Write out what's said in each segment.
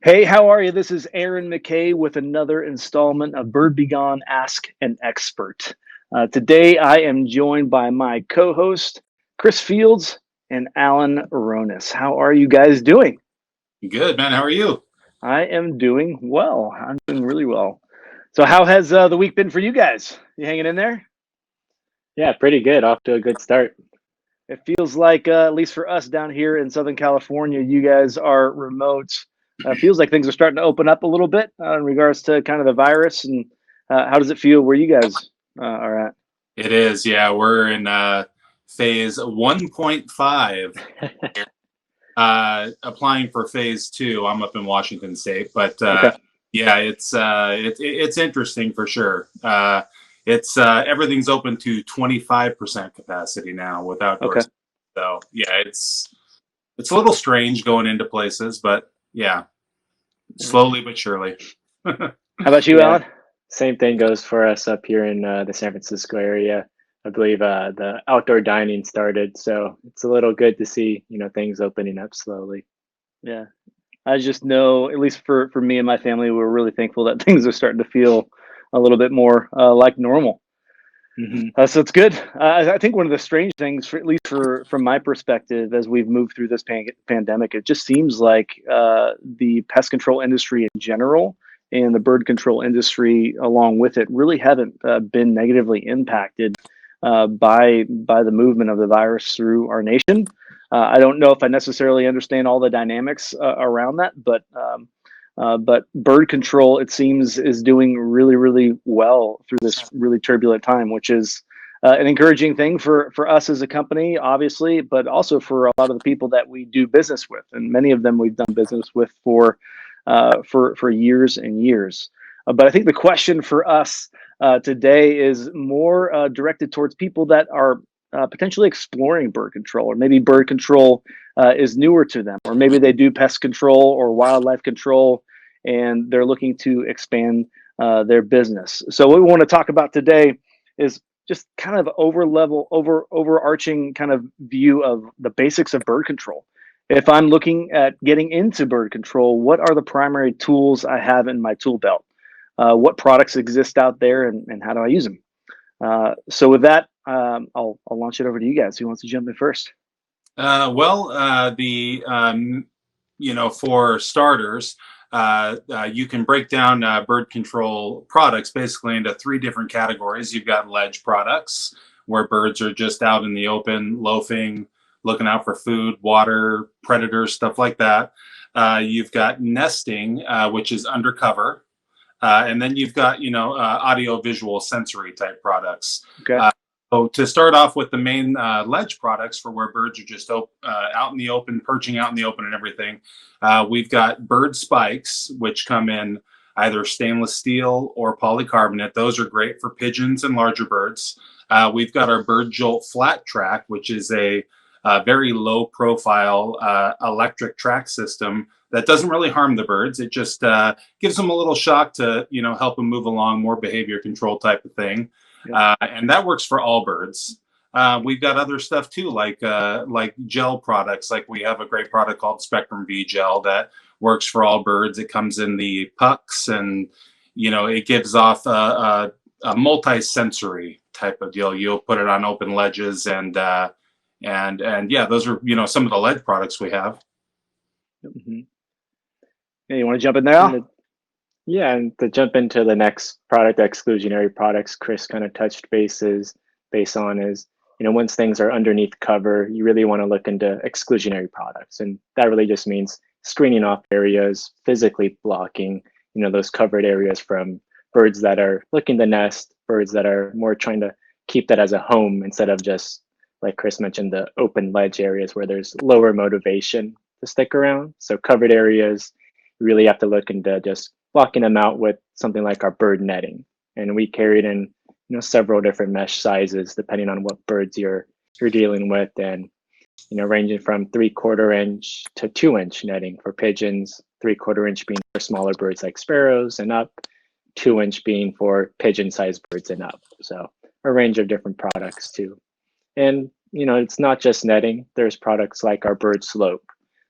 Hey, how are you? This is Aaron McKay with another installment of Bird Be Gone Ask an Expert. Today, I am joined by my co host, Chris Fields and Alan Roniss. How are you guys doing? Good, man. How are you? I am doing well. I'm doing really well. So, how has the week been for you guys? You hanging in there? Yeah, pretty good. Off to a good start. It feels like, at least for us down here in Southern California, you guys are remote. Feels like things are starting to open up a little bit in regards to kind of the virus. And how does it feel where you guys are at? It is, yeah. We're in phase 1.5, applying for phase 2. I'm up in Washington State, but Okay. yeah, it's interesting for sure. It's everything's open to 25% capacity now with Okay. outdoors. So yeah, it's a little strange going into places, but yeah, slowly but surely. How about you, Yeah, Alan? same thing goes for us up here in the San Francisco area. I believe the outdoor dining started, so it's a little good to see, things opening up slowly. Yeah. I just know, at least for me and my family, we're really thankful that things are starting to feel a little bit more like normal. Hmm. So it's good. I think one of the strange things, at least from my perspective, as we've moved through this pandemic, it just seems like the pest control industry in general and the bird control industry along with it really haven't been negatively impacted by the movement of the virus through our nation. I don't know if I necessarily understand all the dynamics around that, but bird control, it seems, is doing really, really well through this really turbulent time, which is an encouraging thing for us as a company, obviously, but also for a lot of the people that we do business with, and many of them we've done business with for years and years. But I think the question for us today is more directed towards people that are potentially exploring bird control, or maybe bird control is newer to them, or maybe they do pest control or wildlife control and they're looking to expand their business. So what we want to talk about today is just kind of overarching kind of view of the basics of bird control. If I'm looking at getting into bird control, what are the primary tools I have in my tool belt? What products exist out there, and how do I use them? So with that, I'll launch it over to you guys. Who wants to jump in first? The for starters, you can break down bird control products basically into three different categories. You've got ledge products, where birds are just out in the open, loafing, looking out for food, water, predators, stuff like that. You've got nesting, which is undercover. And then you've got, audio visual sensory type products. Okay. So to start off with the main ledge products for where birds are just out in the open, perching out in the open and everything, we've got bird spikes, which come in either stainless steel or polycarbonate. Those are great for pigeons and larger birds. We've got our bird jolt flat track, which is a very low profile electric track system that doesn't really harm the birds. It just gives them a little shock to, help them move along, more behavior control type of thing. And that works for all birds. We've got other stuff too, like gel products. Like we have a great product called Spectrum V Gel that works for all birds. It comes in the pucks, and it gives off a multi-sensory type of deal. You'll put it on open ledges, and yeah, those are some of the ledge products we have. Mm-hmm. Yeah, you want to jump in there, Al? Yeah, and to jump into the next product, exclusionary products, Chris kind of touched base on is, once things are underneath cover, you really want to look into exclusionary products. And that really just means screening off areas, physically blocking, those covered areas from birds that are looking to nest, birds that are more trying to keep that as a home instead of just, like Chris mentioned, the open ledge areas where there's lower motivation to stick around. So covered areas, you really have to look into just blocking them out with something like our bird netting. And we carried in, several different mesh sizes depending on what birds you're dealing with, and ranging from 3/4 inch to 2 inch netting for pigeons, 3/4 inch being for smaller birds like sparrows and up, 2 inch being for pigeon-sized birds and up. So a range of different products too. And it's not just netting. There's products like our bird slope.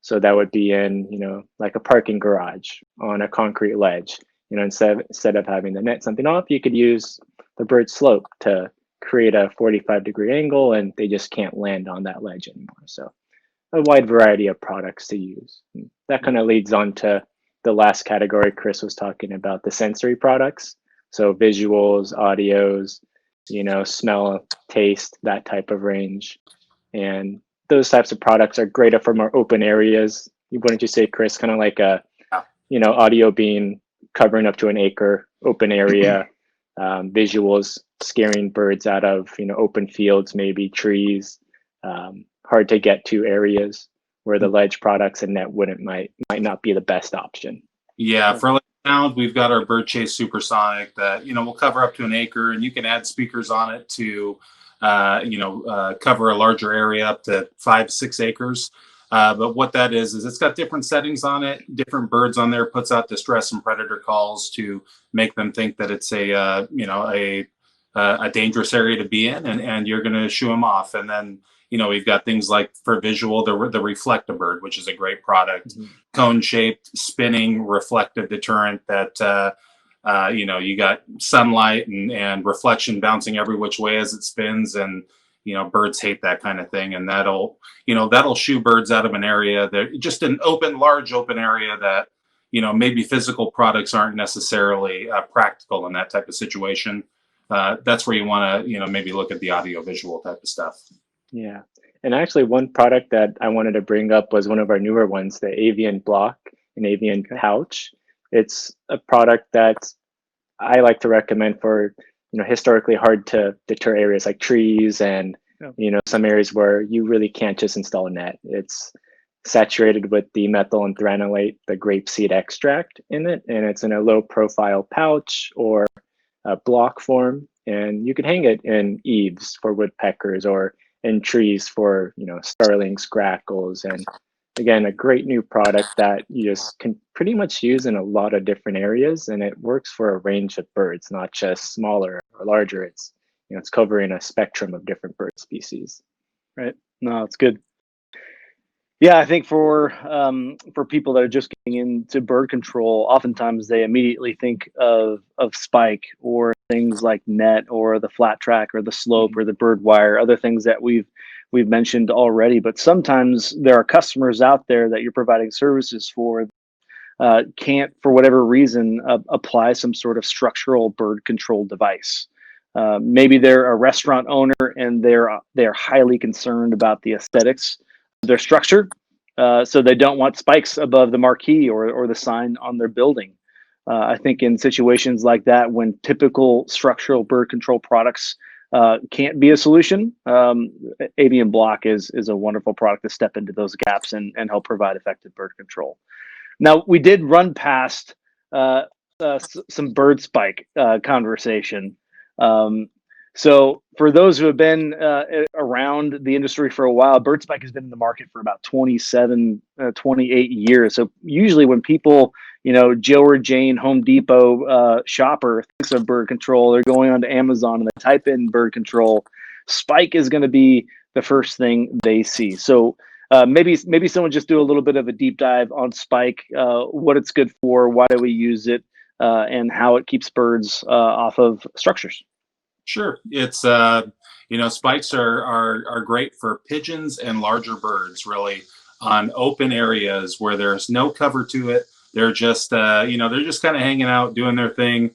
So that would be in, like a parking garage on a concrete ledge. Instead of having to net something off, you could use the bird slope to create a 45-degree angle, and they just can't land on that ledge anymore. So a wide variety of products to use. And that kind of leads on to the last category Chris was talking about, the sensory products. So visuals, audios, smell, taste, that type of range. And those types of products are greater for more open areas. Wouldn't you say, Chris, kind of like audio being covering up to an acre, open area, visuals scaring birds out of, open fields, maybe trees, hard to get to areas where the ledge products and net might not be the best option. Yeah, for like sound, we've got our Bird Chase Supersonic that will cover up to an acre, and you can add speakers on it to cover a larger area up to 5-6 acres. But what that is it's got different settings on it, different birds on there, puts out distress and predator calls to make them think that it's a dangerous area to be in, and you're going to shoo them off. And then we've got things like for visual, the Reflect-A-Bird, which is a great product, cone-shaped, spinning, reflective deterrent that you got sunlight and reflection bouncing every which way as it spins, and birds hate that kind of thing, and that'll shoo birds out of an area that just an large open area that maybe physical products aren't necessarily practical in that type of situation. That's where you want to maybe look at the audio visual type of stuff. Yeah. And actually, one product that I wanted to bring up was one of our newer ones, the Avian Block and Avian Pouch. It's a product that I like to recommend for, historically hard to deter areas like trees and, some areas where you really can't just install a net. It's saturated with dimethyl and thranolate, the grapeseed extract in it, and it's in a low profile pouch or a block form. And you can hang it in eaves for woodpeckers or in trees for starlings, grackles, and again, a great new product that you just can pretty much use in a lot of different areas, and it works for a range of birds, not just smaller or larger. It's it's covering a spectrum of different bird species. Right. No, it's good. Yeah, I think for people that are just getting into bird control, oftentimes they immediately think of spike or things like net or the flat track or the slope or the bird wire, other things that we've mentioned already. But sometimes there are customers out there that you're providing services for can't, for whatever reason, apply some sort of structural bird control device. Maybe they're a restaurant owner and they're highly concerned about the aesthetics of their structure, so they don't want spikes above the marquee or the sign on their building. I think in situations like that, when typical structural bird control products can't be a solution, Avian Block is a wonderful product to step into those gaps and help provide effective bird control. Now, we did run past some bird spike conversation. So for those who have been around the industry for a while, bird spike has been in the market for about 28 years. So usually when people, Joe or Jane, Home Depot shopper thinks of bird control, they're going onto Amazon and they type in bird control. Spike is going to be the first thing they see. So maybe someone just do a little bit of a deep dive on spike, what it's good for, why do we use it, and how it keeps birds off of structures. Sure. It's spikes are great for pigeons and larger birds, really, on open areas where there's no cover to it. They're just they're just kind of hanging out, doing their thing,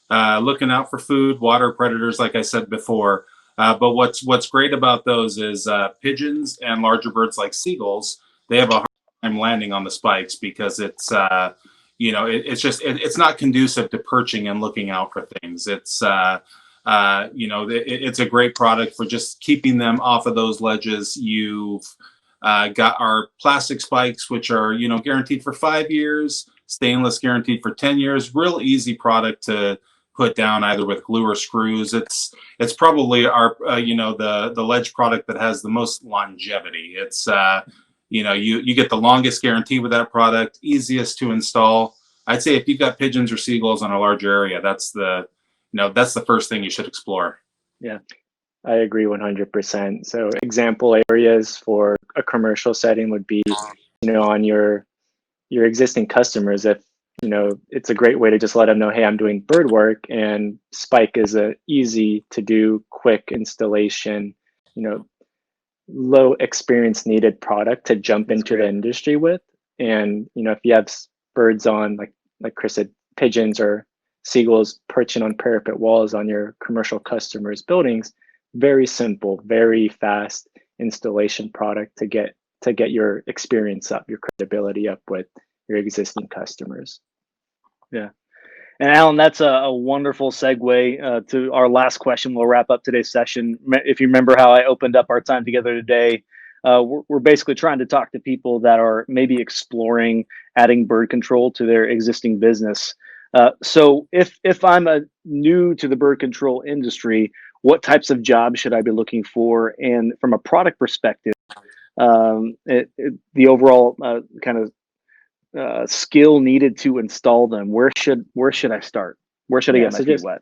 looking out for food, water predators, like I said before. But what's great about those is pigeons and larger birds like seagulls, they have a hard time landing on the spikes because it's it's not conducive to perching and looking out for things. It's it's a great product for just keeping them off of those ledges. You've got our plastic spikes, which are guaranteed for 5 years, stainless guaranteed for 10 years. Real easy product to put down either with glue or screws. It's probably our the ledge product that has the most longevity. It's you get the longest guarantee with that product, easiest to install. I'd say if you've got pigeons or seagulls on a larger area, that's the first thing you should explore. Yeah, I agree 100%. So example areas for a commercial setting would be, on your existing customers, if it's a great way to just let them know, hey, I'm doing bird work, and Spike is a easy to do, quick installation, low experience needed product to jump into the industry with. And if you have birds on, like Chris said, pigeons or seagulls perching on parapet walls on your commercial customers' buildings, very simple, very fast installation product to get your experience up, your credibility up with your existing customers. Yeah. And Alan, that's a wonderful segue to our last question. We'll wrap up today's session. If you remember how I opened up our time together today, we're basically trying to talk to people that are maybe exploring adding bird control to their existing business. So if I'm new to the bird control industry, what types of jobs should I be looking for? And from a product perspective, the overall kind of skill needed to install them, where should I start? Where should I get my feet wet?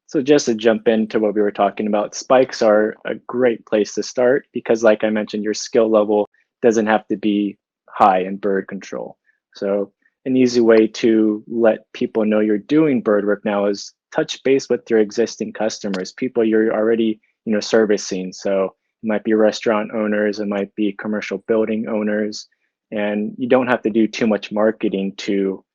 So just to jump into what we were talking about, spikes are a great place to start because, like I mentioned, your skill level doesn't have to be high in bird control. So an easy way to let people know you're doing bird work now is touch base with your existing customers, people you're already servicing. So it might be restaurant owners, it might be commercial building owners, and you don't have to do too much marketing to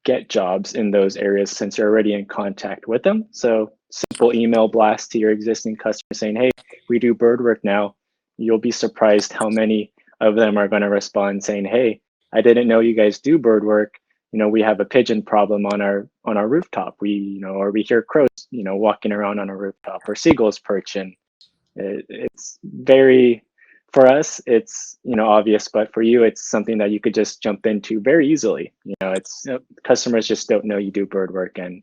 get jobs in those areas since you're already in contact with them. So simple email blast to your existing customers saying, hey, we do bird work now. You'll be surprised how many of them are going to respond saying, hey, I didn't know you guys do bird work. We have a pigeon problem on our rooftop. Or we hear crows, walking around on a rooftop, or seagulls perching. It's very, for us, it's obvious, but for you, it's something that you could just jump into very easily. It's customers just don't know you do bird work, and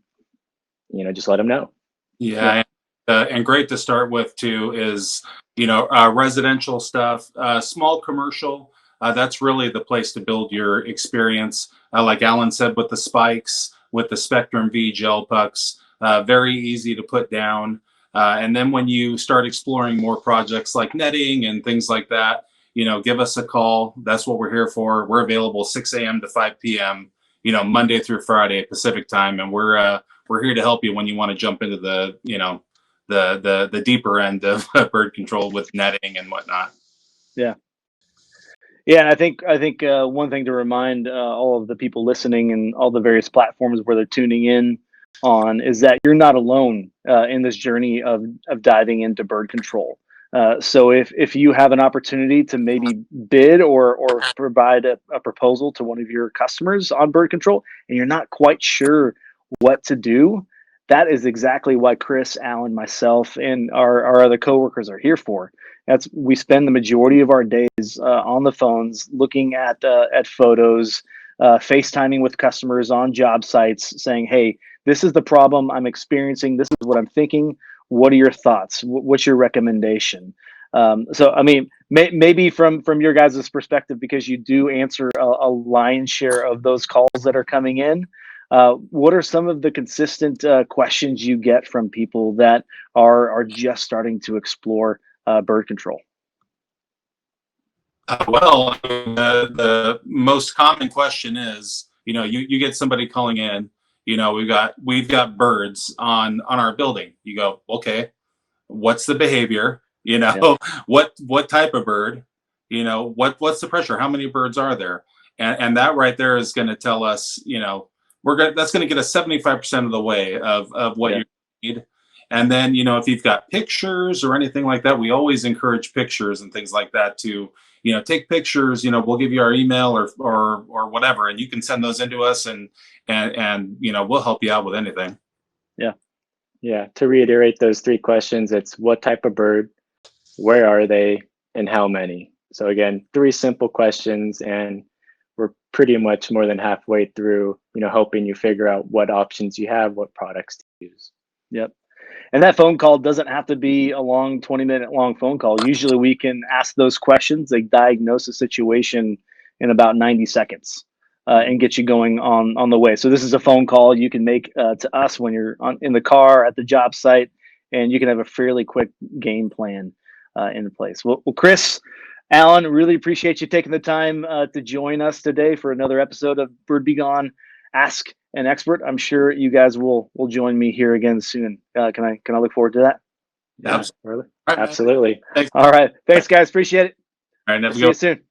just let them know. Yeah. And great to start with too is residential stuff, small commercial. That's really the place to build your experience. Like Alan said, with the spikes, with the Spectrum V gel pucks, very easy to put down. And then when you start exploring more projects like netting and things like that, give us a call. That's what we're here for. We're available 6 a.m. to 5 p.m., Monday through Friday Pacific time. And we're here to help you when you want to jump into the deeper end of bird control with netting and whatnot. Yeah. Yeah, and I think one thing to remind all of the people listening and all the various platforms where they're tuning in on is that you're not alone in this journey of diving into bird control. So if you have an opportunity to maybe bid or provide a proposal to one of your customers on bird control and you're not quite sure what to do, that is exactly why Chris, Alan, myself, and our other coworkers are here for. We spend the majority of our days on the phones, looking at photos, FaceTiming with customers on job sites, saying, "Hey, this is the problem I'm experiencing. This is what I'm thinking. What are your thoughts? What's your recommendation?" So, I mean, maybe from your guys' perspective, because you do answer a lion's share of those calls that are coming in. What are some of the consistent questions you get from people that are just starting to explore bird control? Well, the most common question is, you get somebody calling in, we've got birds on our building. You go, okay, what's the behavior? Yeah. What type of bird? What's the pressure? How many birds are there? And that right there is going to tell us, that's going to get us 75% of the way of what you need. And then, if you've got pictures or anything like that, we always encourage pictures and things like that to, take pictures. We'll give you our email or whatever, and you can send those into us, and we'll help you out with anything. Yeah. To reiterate those 3 questions, it's what type of bird, where are they, and how many. So again, 3 simple questions, and we're pretty much more than halfway through, helping you figure out what options you have, what products to use. Yep. And that phone call doesn't have to be a long 20-minute long phone call. Usually we can ask those questions, like diagnose a situation in about 90 seconds and get you going on the way. So this is a phone call you can make to us when you're in the car at the job site, and you can have a fairly quick game plan in place. Well, Chris, Alan, really appreciate you taking the time to join us today for another episode of Bird Be Gone Ask an Expert. I'm sure you guys will join me here again soon. Can I look forward to that? Yeah, Absolutely. absolutely. Thanks. All right. Thanks, guys. Appreciate it. All right, See you soon.